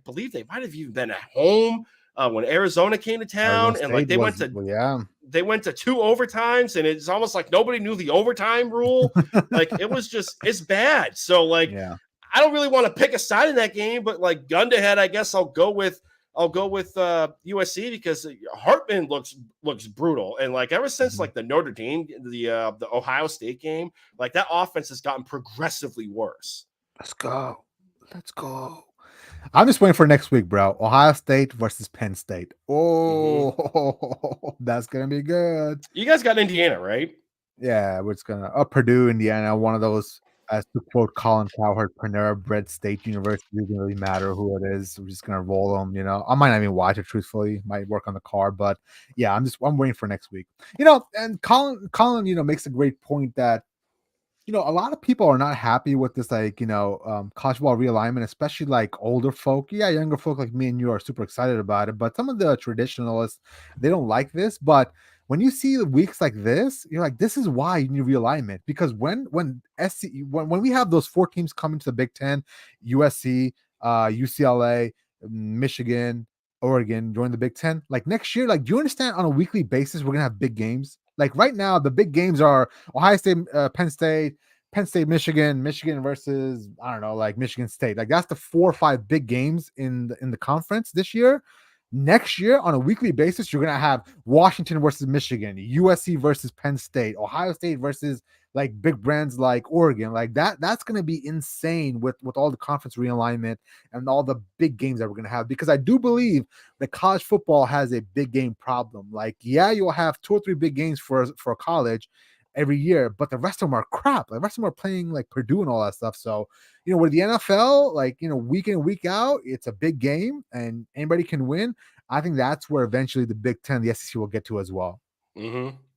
Speaker 2: believe they might have even been at home when Arizona came to
Speaker 1: Arizona
Speaker 2: town, and like
Speaker 1: State was, well, yeah.
Speaker 2: they went to 2 overtimes, and it's almost like nobody knew the overtime rule. Like it's bad. So like
Speaker 1: Yeah.
Speaker 2: I don't really want to pick a side in that game, but like gun to head, I guess I'll go with USC because Hartman looks brutal, and like ever since like the Notre Dame, the Ohio State game, like that offense has gotten progressively worse.
Speaker 1: Let's go. Let's go. I'm just waiting for next week, bro. Ohio State versus Penn State. Oh, that's gonna be good.
Speaker 2: You guys got Indiana, right?
Speaker 1: Yeah, we're just gonna Purdue, Indiana, one of those, as to quote Colin Cowherd, Panera Bread State University. It doesn't really matter who it is. We're just gonna roll them. I might not even watch it. Truthfully, might work on the car, but yeah, I'm waiting for next week. And Colin, makes a great point that a lot of people are not happy with this, like, college ball realignment, especially like older folk. Yeah, younger folk like me and you are super excited about it, but some of the traditionalists, they don't like this. But when you see the weeks like this, you're like, this is why you need realignment. Because when we have those 4 teams coming to the Big Ten, USC, UCLA, Michigan, Oregon join the Big Ten, like next year, like, do you understand, on a weekly basis we're gonna have big games? Like right now, the big games are Ohio State, Penn State, Michigan versus, I don't know, like Michigan State. Like that's the 4 or 5 big games in the conference this year. Next year, on a weekly basis, you're gonna have Washington versus Michigan, USC versus Penn State, Ohio State versus like big brands like Oregon. Like that's gonna be insane with all the conference realignment and all the big games that we're gonna have. Because I do believe that college football has a big game problem. Like, yeah, you'll have 2 or 3 big games for college every year, but the rest of them are crap. The rest of them are playing like Purdue and all that stuff. So, with the NFL, like, week in, week out, it's a big game and anybody can win. I think that's where eventually the Big Ten, the SEC will get to as well.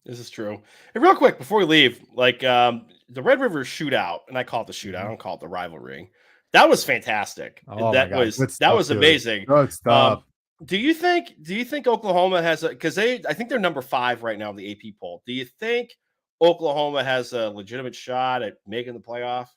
Speaker 2: This is true. And real quick before we leave, like the Red River shootout, and I call it the shootout. I
Speaker 1: Mhm.
Speaker 2: don't call it the rivalry. That was fantastic.
Speaker 1: Oh my God, good
Speaker 2: That
Speaker 1: stuff,
Speaker 2: was
Speaker 1: dude.
Speaker 2: amazing.
Speaker 1: Good stuff.
Speaker 2: Do you think Oklahoma has a because I think they're number 5 right now in the AP poll. Do you think Oklahoma has a legitimate shot at making the playoff?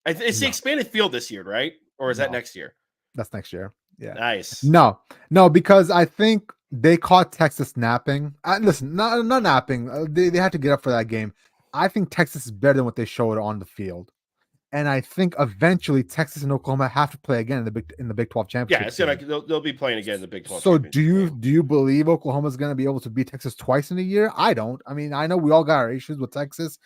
Speaker 2: It's the
Speaker 1: No,
Speaker 2: expanded field this year, right? Or is that
Speaker 1: no,
Speaker 2: next year?
Speaker 1: that's next year. Yeah.
Speaker 2: Nice.
Speaker 1: No, no, because I think they caught Texas napping. Listen, not napping. They had to get up for that game. I think Texas is better than what they showed on the field. And I think eventually Texas and Oklahoma have to play again in the Big 12
Speaker 2: Yeah,
Speaker 1: championship
Speaker 2: it's gonna
Speaker 1: game.
Speaker 2: they'll be playing again in the Big 12
Speaker 1: So do
Speaker 2: championship
Speaker 1: you
Speaker 2: game.
Speaker 1: do you believe Oklahoma's going to be able to beat Texas twice in a year? I don't. I mean, I know we all got our issues with Texas.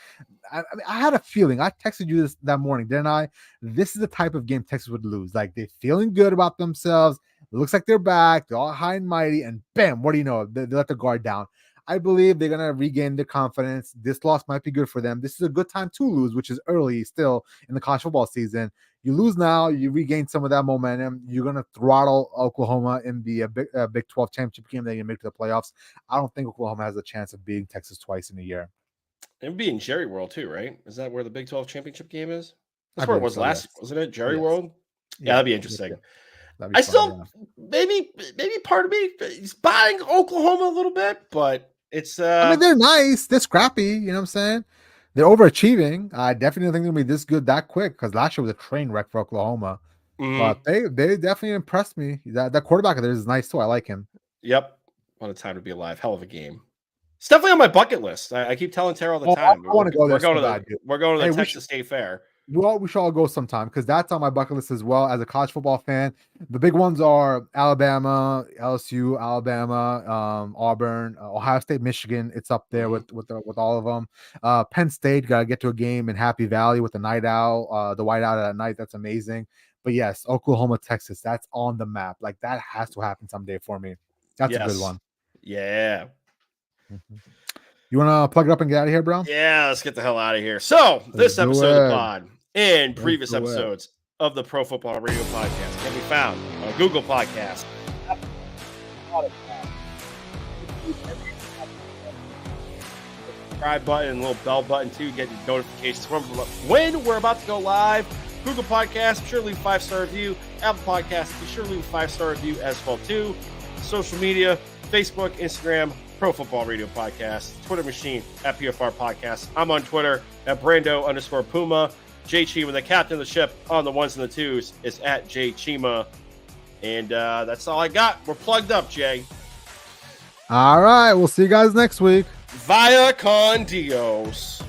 Speaker 1: I mean, I had a feeling. I texted you this that morning, didn't I? This is the type of game Texas would lose. Like they're feeling good about themselves. It looks like they're back. They're all high and mighty, and bam! What do you know? They let the guard down. I believe they're gonna regain their confidence. This loss might be good for them. This is a good time to lose, which is early still in the college football season. You lose now, you regain some of that momentum. You're gonna throttle Oklahoma in the Big 12 championship game. Then you make to the playoffs. I don't think Oklahoma has a chance of beating Texas twice in a year.
Speaker 2: It would be in Jerry World too, right? Is that where the Big 12 championship game is?
Speaker 1: I
Speaker 2: That's where it
Speaker 1: believe
Speaker 2: was
Speaker 1: so.
Speaker 2: last,
Speaker 1: Yes.
Speaker 2: wasn't it? Jerry
Speaker 1: Yes.
Speaker 2: World. Yeah,
Speaker 1: Yeah.
Speaker 2: that'd be
Speaker 1: Yes, yeah.
Speaker 2: interesting.
Speaker 1: That'd be
Speaker 2: I
Speaker 1: fun.
Speaker 2: still
Speaker 1: Yeah.
Speaker 2: maybe part of me is buying Oklahoma a little bit, but it's
Speaker 1: I mean, they're nice. They're scrappy. You know what I'm saying? They're overachieving. I definitely think they're gonna be this good that quick because last year was a train wreck for Oklahoma.
Speaker 2: mhm,
Speaker 1: But they definitely impressed me. That quarterback of theirs is nice too. I like him.
Speaker 2: yep. What a time to be alive. Hell of a game. It's definitely on my bucket list. I keep telling Tara all the
Speaker 1: Oh,
Speaker 2: time.
Speaker 1: I want to go there so bad, dude.
Speaker 2: We're going to the
Speaker 1: Hey,
Speaker 2: Texas State Fair.
Speaker 1: we should all go sometime because that's on my bucket list as well as a college football fan. The big ones are Alabama, LSU, Alabama, Auburn, Ohio State, Michigan. It's up there
Speaker 2: Mhm.
Speaker 1: with all of them. Penn State got to get to a game in Happy Valley with the night owl, the white owl at night. That's amazing. But yes, Oklahoma, Texas, that's on the map. Like that has to happen someday for me. That's a good
Speaker 2: Yes.
Speaker 1: one.
Speaker 2: Yeah.
Speaker 1: Mhm. You want to plug it up and get out of here, bro?
Speaker 2: Yeah, let's get the hell out of here. So,
Speaker 1: Let's
Speaker 2: this
Speaker 1: do
Speaker 2: episode of the
Speaker 1: it.
Speaker 2: pod and
Speaker 1: Let's
Speaker 2: previous
Speaker 1: do it.
Speaker 2: episodes of the Pro Football Radio Podcast can be found on Google Podcasts, subscribe button and little bell button too, get notifications from when we're about to go live. Google Podcasts, be sure to leave a 5-star review. Apple Podcasts, be sure to leave a 5-star review as well too. Social media, Facebook, Instagram, Pro Football Radio Podcast, Twitter machine at PFR Podcast. I'm on Twitter at Brando_Puma. Jay Chima, the captain of the ship on the ones and the twos, is at Jay Chima. And that's all I got. We're plugged up, Jay.
Speaker 1: All right. We'll see you guys next week.
Speaker 2: Via con Dios.